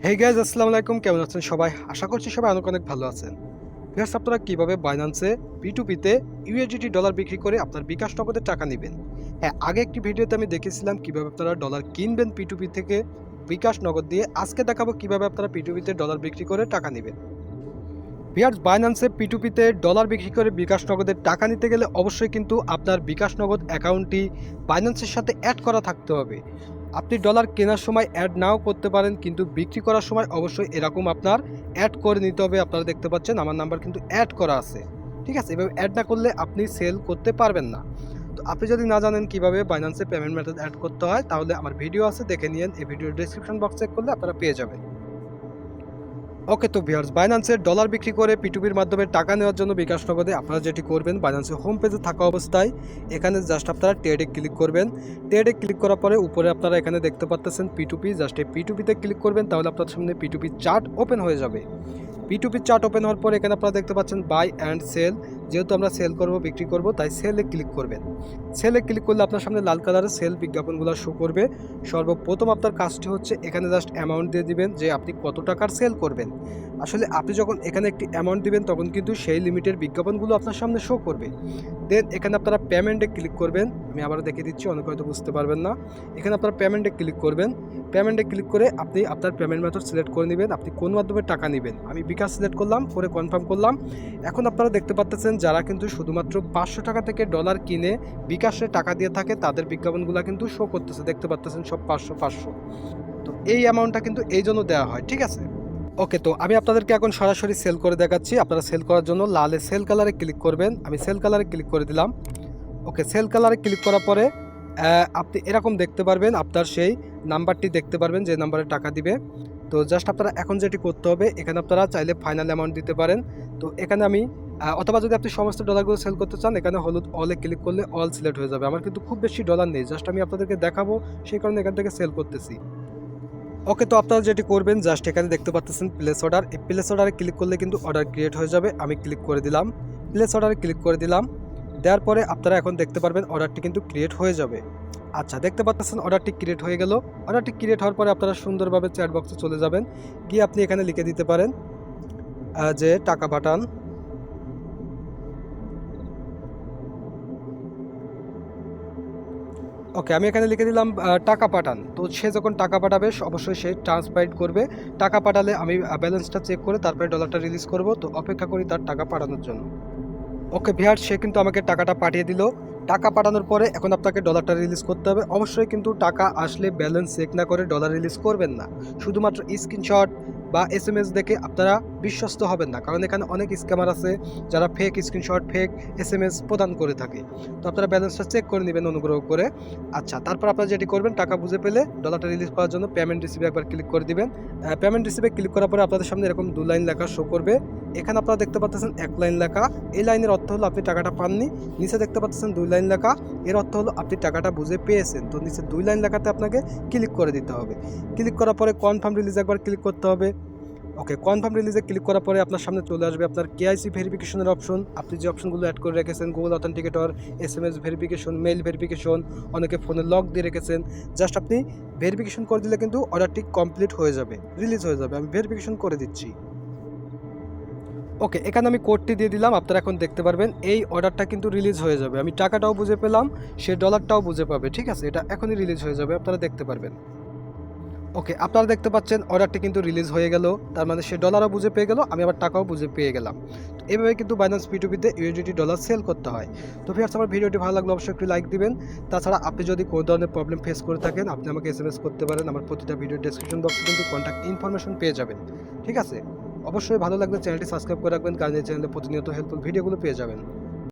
Hey guys, আসসালামু আলাইকুম। কেমন আছেন সবাই? আশা করছি সবাই অনেক অনেক ভালো আছেন। ভিউয়ার্স, আপনারা কিভাবে বাইন্যান্সে P2P-তে ইউএসডিটি ডলার বিক্রি করে আপনার বিকাশ নগদে টাকা নিবেন। হ্যাঁ, আগে একটি ভিডিওতে আমি দেখেছিলাম কিভাবে আপনারা ডলার কিনবেন P2P থেকে বিকাশ নগদ দিয়ে। আজকে দেখাবো কিভাবে আপনারা P2P-তে ডলার বিক্রি করে টাকা নিবেন। ভিউয়ার্স, বাইন্যান্সে P2P-তে ডলার বিক্রি করে বিকাশ নগদে টাকা নিতে গেলে অবশ্যই কিন্তু আপনার বিকাশ নগদ অ্যাকাউন্টটি বাইন্যান্সের সাথে অ্যাড করা থাকতে হবে। আপনি ডলার কেনার সময় অ্যাড নাও করতে পারেন, কিন্তু বিক্রি করার সময় অবশ্যই এরকম আপনার অ্যাড করে নিতে হবে। আপনারা দেখতে পাচ্ছেন আমার নাম্বার কিন্তু অ্যাড করা আছে। ঠিক আছে? এভাবে অ্যাড না করলে আপনি সেল করতে পারবেন না। তো আপনি যদি না জানেন কিভাবে বাইন্যান্সে পেমেন্ট মেথড অ্যাড করতে হয়, তাহলে আমার ভিডিও আছে, দেখে নিয়েন। এই ভিডিওর ডেসক্রিপশন বক্স চেক করলে আপনারা পেয়ে যাবেন। ওকে, তো ভিউয়ার্স, বাইন্যান্সের ডলার বিক্রি করে P2P-র মাধ্যমে টাকা নেওয়ার জন্য বিকাশ নগদে আপনারা যেটি করবেন, বাইন্যান্সের হোম পেজে থাকা অবস্থায় এখানে জাস্ট আপনারা ট্রেডে ক্লিক করবেন। ট্রেডে ক্লিক করার পরে উপরে আপনারা এখানে দেখতে পাচ্ছেন P2P, জাস্ট এই P2P-তে ক্লিক করবেন, তাহলে আপনার সামনে P2P চার্ট ওপেন হয়ে যাবে। P2P চার্ট ওপেন হওয়ার পর এখানে আপনারা দেখতে পাচ্ছেন বাই অ্যান্ড সেল। যেহেতু আমরা সেল করব, বিক্রি করব, তাই সেলে ক্লিক করবেন। সেলে ক্লিক করলে আপনার সামনে লাল কালারের সেল বিজ্ঞাপনগুলো শো করবে। সর্বপ্রথম আপনার কাজটি হচ্ছে এখানে জাস্ট অ্যামাউন্ট দিয়ে দিবেন যে আপনি কত টাকার সেল করবেন। আসলে আপনি যখন এখানে একটি অ্যামাউন্ট দিবেন তখন কিন্তু সেই লিমিটের বিজ্ঞাপনগুলো আপনার সামনে শো করবে। দেন এখানে আপনারা পেমেন্টে ক্লিক করবেন। আমি আবারও দেখিয়ে দিচ্ছি, অনেকে হয়তো বুঝতে পারবেন না। এখানে আপনারা পেমেন্টে ক্লিক করবেন। পেমেন্টে ক্লিক করে আপনি আপনার পেমেন্ট মেথড সিলেক্ট করে নেবেন, আপনি কোন মাধ্যমে টাকা নেবেন। আমি বিকাশ সিলেক্ট করলাম, করে কনফার্ম করলাম। এখন আপনারা দেখতে পাচ্ছেন যারা কিন্তু শুধুমাত্র 500 টাকা থেকে ডলার কিনে বিকাশে টাকা দিয়ে থাকে তাদের বিজ্ঞাপনগুলো কিন্তু শো করতেছে, দেখতে পাচ্ছেন সব 500। তো এই অ্যামাউন্টটা কিন্তু এই জন্য দেওয়া হয়। ঠিক আছে? ওকে, তো আমি আপনাদেরকে এখন সরাসরি সেল করে দেখাচ্ছি। আপনারা সেল করার জন্য লালে সেল কালারে ক্লিক করবেন। আমি সেল কালারে ক্লিক করে দিলাম। ওকে, সেল কালারে ক্লিক করার পরে আপনি এরকম দেখতে পারবেন, আপনার সেই নাম্বারটি দেখতে পারবেন যে নাম্বারে টাকা দিবে। তো জাস্ট আপনারা এখন যেটি করতে হবে, এখানে আপনারা চাইলে ফাইনাল অ্যামাউন্ট দিতে পারেন। তো এখানে আমি অথবা যদি আপনি সমস্ত ডলারগুলো সেল করতে চান, এখানে হলুদ অলে ক্লিক করলে অল সিলেক্ট হয়ে যাবে। আমার কিন্তু খুব বেশি ডলার নেই, জাস্ট আমি আপনাদেরকে দেখাবো, সেই কারণে এখান থেকে সেল করতেছি। ওকে, তো আপনারা যেটি করবেন, জাস্ট এখানে দেখতে পাচ্ছেন প্লেস অর্ডার। এই প্লেস অর্ডারে ক্লিক করলে কিন্তু অর্ডার ক্রিয়েট হয়ে যাবে। আমি ক্লিক করে দিলাম, প্লেস অর্ডারে ক্লিক করে দিলাম। দেওয়ার পরে আপনারা এখন দেখতে পারবেন অর্ডারটি কিন্তু ক্রিয়েট হয়ে যাবে। আচ্ছা, দেখতে পাচ্ছেন অর্ডারটি ক্রিয়েট হয়ে গেল। অর্ডারটি ক্রিয়েট হওয়ার পরে আপনারা সুন্দরভাবে চ্যাট বক্সে চলে যাবেন, গিয়ে আপনি এখানে লিখে দিতে পারেন যে টাকা পাঠান। ওকে, আমি এখানে লিখে দিলাম টাকা পাঠান। তো সে যখন টাকা পাঠাবে অবশ্যই সে ট্রান্সফার করবে। টাকা পাঠালে আমি ব্যালেন্সটা চেক করে তারপরে ডলারটা রিলিজ করব। তো অপেক্ষা করি তার টাকা পাঠানোর জন্য। ওকে ভিউয়ার্স, সে কিন্তু আমাকে টাকাটা পাঠিয়ে দিল। টাকা পাঠানোর পরে এখন আপনাকে ডলারটা রিলিজ করতে হবে। অবশ্যই কিন্তু টাকা আসলে ব্যালেন্স চেক না করে ডলার রিলিজ করবেন না। শুধুমাত্র স্ক্রিনশট বা এসএমএস দেখে আপনারা বিশ্বস্ত হবেন না, কারণ এখানে অনেক স্ক্যামার আছে যারা ফেক স্ক্রিনশট, ফেক এসএমএস প্রদান করে থাকে। তো আপনারা ব্যালেন্সটা চেক করে নেবেন অনুগ্রহ করে। আচ্ছা, তারপর আপনারা যেটি করবেন, টাকা বুঝে পেলে ডলারটা রিলিজ করার জন্য পেমেন্ট রিসিভে একবার ক্লিক করে দিবেন। পেমেন্ট রিসিভে ক্লিক করার পরে আপনাদের সামনে এরকম 2 লাইন লেখা শো করবে। এখানে আপনারা দেখতে পাচ্ছেন 1 লাইন লেখা। এই লাইনের অর্থ হলো আপনি টাকাটা পাননি। নিচে দেখতে পাচ্ছেন 2 লাইন লেখা, এর অর্থ হলো আপনি টাকাটা বুঝে পেয়েছেন। তো নিচে 2 লাইন লেখাতে আপনাকে ক্লিক করে দিতে হবে। ক্লিক করার পরে কনফার্ম রিলিজ একবার ক্লিক করতে হবে। ওকে, কনফার্ম রিলিজে ক্লিক করার পরে আপনার সামনে চলে আসবে আপনার কেআইসি ভেরিফিকেশনের অপশন। আপনি যে অপশনগুলো অ্যাড করে রেখেছেন, Google authenticator, SMS verification, mail verification, অনেকে ফোনে লক দিয়ে রেখেছেন, জাস্ট আপনি ভেরিফিকেশন করে দিলে কিন্তু অর্ডারটি কমপ্লিট হয়ে যাবে, রিলিজ হয়ে যাবে। আমি ভেরিফিকেশন করে দিচ্ছি। ওকে, এখানে আমি কোডটি দিয়ে দিলাম। আপনারা এখন দেখতে পারবেন এই অর্ডারটা কিন্তু রিলিজ হয়ে যাবে। আমি টাকাটাও বুঝে পেলাম, সে ডলারটাও বুঝে পাবে। ঠিক আছে, এটা এখনই রিলিজ হয়ে যাবে, আপনারা দেখতে পারবেন। ওকে, আপনারা দেখতে পাচ্ছেন অর্ডারটি কিন্তু রিলিজ হয়ে গেল। তার মানে সে ডলারও বুঝে পেয়ে গেল, আমি আবার টাকাও বুঝে পেয়ে গেলাম। তো এভাবে কিন্তু বাইন্যান্স P2P-তে ইউএসডিটি ডলার সেল করতে হয়। তো ভিউয়ার্স, আমার ভিডিওটি ভালো লাগলে অবশ্যই একটু লাইক দিবেন। তাছাড়া আপনি যদি কোনো ধরনের প্রবলেম ফেস করে থাকেন, আপনি আমাকে এসএমএস করতে পারেন। আমার প্রতিটা ভিডিও ডেসক্রিপশন বক্সে কিন্তু কন্ট্যাক্ট ইনফরমেশন পেয়ে যাবেন। ঠিক আছে? অবশ্যই ভালো লাগলে চ্যানেলটি সাবস্ক্রাইব করে রাখবেন, কারণ এই চ্যানেলে প্রতিনিয়ত হেল্পফুল ভিডিওগুলো পেয়ে যাবেন।